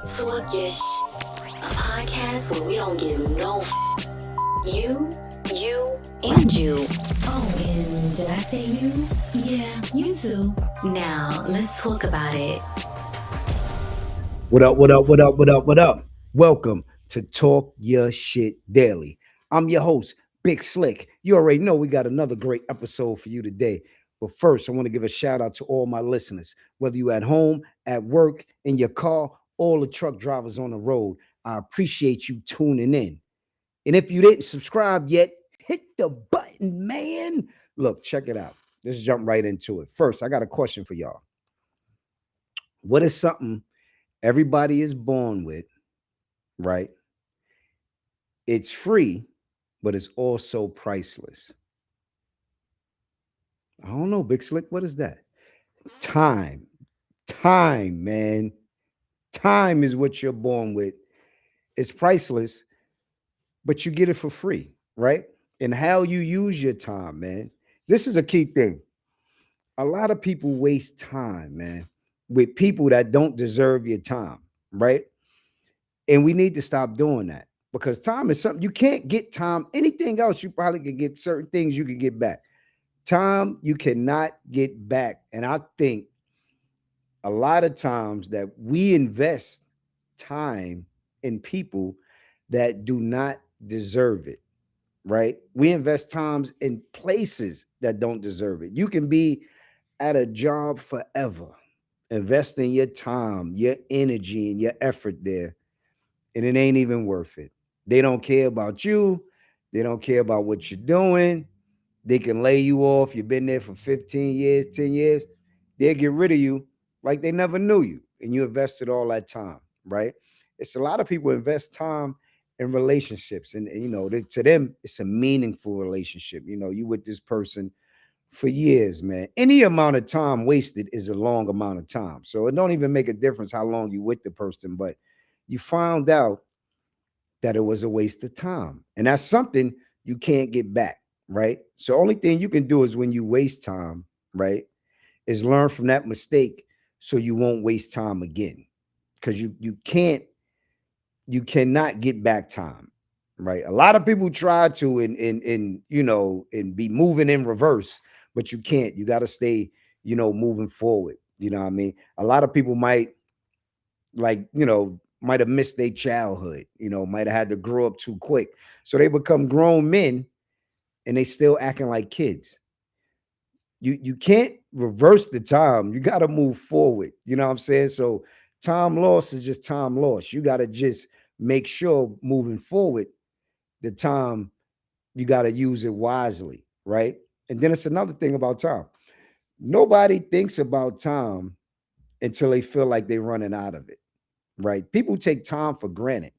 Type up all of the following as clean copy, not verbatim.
Talk Your a podcast where we don't give no you, and you. Oh, and did I say you? Yeah, you too. Now, let's talk about it. What up, what up, what up, what up, what up? Welcome to Talk Your Shit Daily. I'm your host, Big Slick. You already know we got another great episode for you today. But first, I want to give a shout out to all my listeners, whether you at home, at work, in your car, all the truck drivers on the road. I appreciate you tuning in. And if you didn't subscribe yet, hit the button, man. Look, check it out. Let's jump right into it. First, I got a question for y'all. What is something everybody is born with, right? It's free, but it's also priceless. I don't know, Big Slick. What is that? Time. Time, man. Time is what you're born with. It's priceless, but you get it for free, right? And how you use your time, man. This is a key thing. A lot of people waste time, man, with people that don't deserve your time, right? And we need to stop doing that because time is something you can't get time. Anything else, you probably could get certain things you can get back. Time you cannot get back. And I think a lot of times that we invest time in people that do not deserve it, right? We invest times in places that don't deserve it. You can be at a job forever, investing your time, your energy, and your effort there, and it ain't even worth it. They don't care about you. They don't care about what you're doing. They can lay you off. You've been there for 15 years, 10 years. They'll get rid of you like they never knew you. And you invested all that time, right? It's a lot of people invest time in relationships. And you know, to them, it's a meaningful relationship. You know, you with this person for years, man. Any amount of time wasted is a long amount of time. So it don't even make a difference how long you with the person, but you found out that it was a waste of time. And that's something you can't get back, right? So only thing you can do is when you waste time, right, is learn from that mistake so you won't waste time again. Because you cannot get back time, right? A lot of people try to in you know and be moving in reverse, but you can't. You got to stay, moving forward. You know what I mean? A lot of people might might have missed their childhood, might have had to grow up too quick. So they become grown men and they still acting like kids. You can't reverse the time. You got to move forward. You know what I'm saying? So time lost is just time lost. You got to just make sure moving forward, the time you got to use it wisely, right? And then it's another thing about time. Nobody thinks about time until they feel like they're running out of it, right? People take time for granted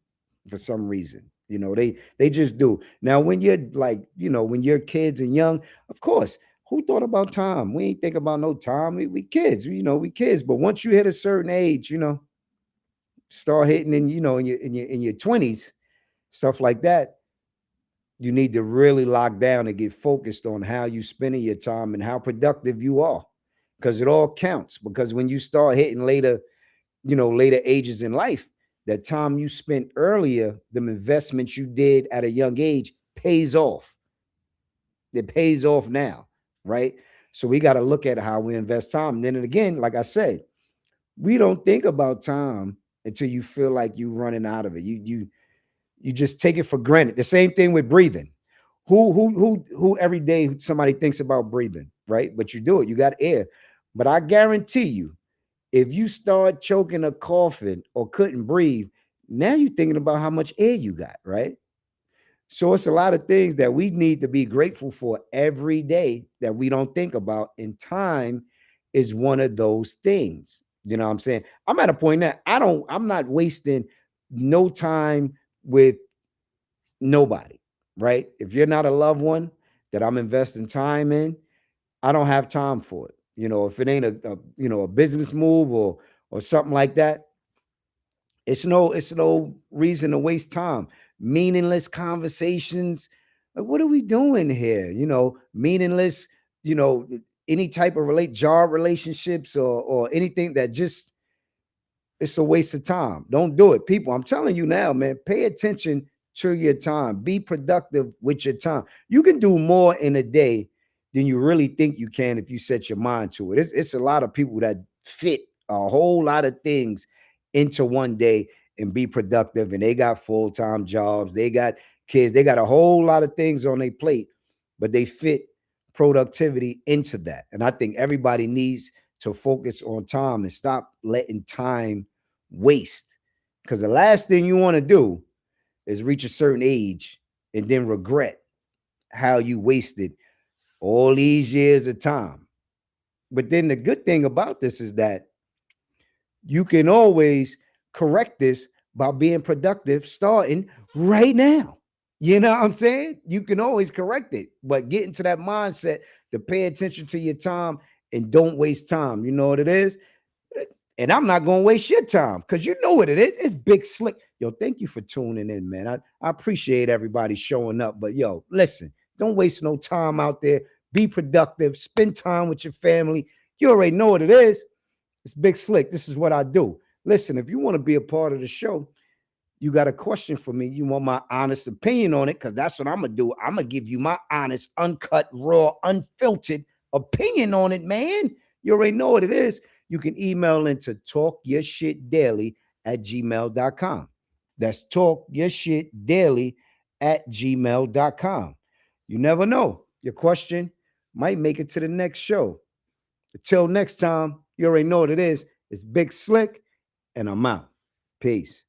for some reason. They just do. Now, when you're like, when you're kids and young, of course, who thought about time? We ain't think about no time. We kids, we kids. But once you hit a certain age, start hitting in your 20s, stuff like that, you need to really lock down and get focused on how you spending your time and how productive you are. Because it all counts. Because when you start hitting later ages in life, that time you spent earlier, the investments you did at a young age pays off. It pays off now, right? So we got to look at how we invest time. And then again, like I said, we don't think about time until you feel like you're running out of it. You just take it for granted. The same thing with breathing. Who every day somebody thinks about breathing, right? But you do it. You got air. But I guarantee you, if you start choking or coughing or couldn't breathe, now you're thinking about how much air you got, right? So it's a lot of things that we need to be grateful for every day that we don't think about. And time is one of those things. You know what I'm saying? I'm at a point that I'm not wasting no time with nobody, right? If you're not a loved one that I'm investing time in, I don't have time for it. If it ain't a business move or something like that, it's no reason to waste time. Meaningless conversations. Like, what are we doing here? Meaningless, you know, any type of job relationships or anything that just It's a waste of time. Don't do it. People, I'm telling you now, man, pay attention to your time. Be productive with your time. You can do more in a day than you really think you can if you set your mind to it. It's a lot of people that fit a whole lot of things into one day and be productive, and they got full-time jobs, they got kids, they got a whole lot of things on their plate, but they fit productivity into that. And I think everybody needs to focus on time and stop letting time waste. Because the last thing you want to do is reach a certain age and then regret how you wasted all these years of time. But then the good thing about this is that you can always correct this by being productive starting right now. You know what I'm saying? You can always correct it, but get into that mindset to pay attention to your time and don't waste time. You know what it is? And I'm not going to waste your time because you know what it is. It's Big Slick. Yo, thank you for tuning in, man. I appreciate everybody showing up. But yo, listen, don't waste no time out there. Be productive. Spend time with your family. You already know what it is. It's Big Slick. This is what I do. Listen, if you want to be a part of the show, you got a question for me, you want my honest opinion on it, because that's what I'm going to do. I'm going to give you my honest, uncut, raw, unfiltered opinion on it, man. You already know what it is. You can email into talkyourshitdaily@gmail.com. That's talkyourshitdaily@gmail.com. You never know. Your question might make it to the next show. Until next time, you already know what it is. It's Big Slick, and I'm out. Peace.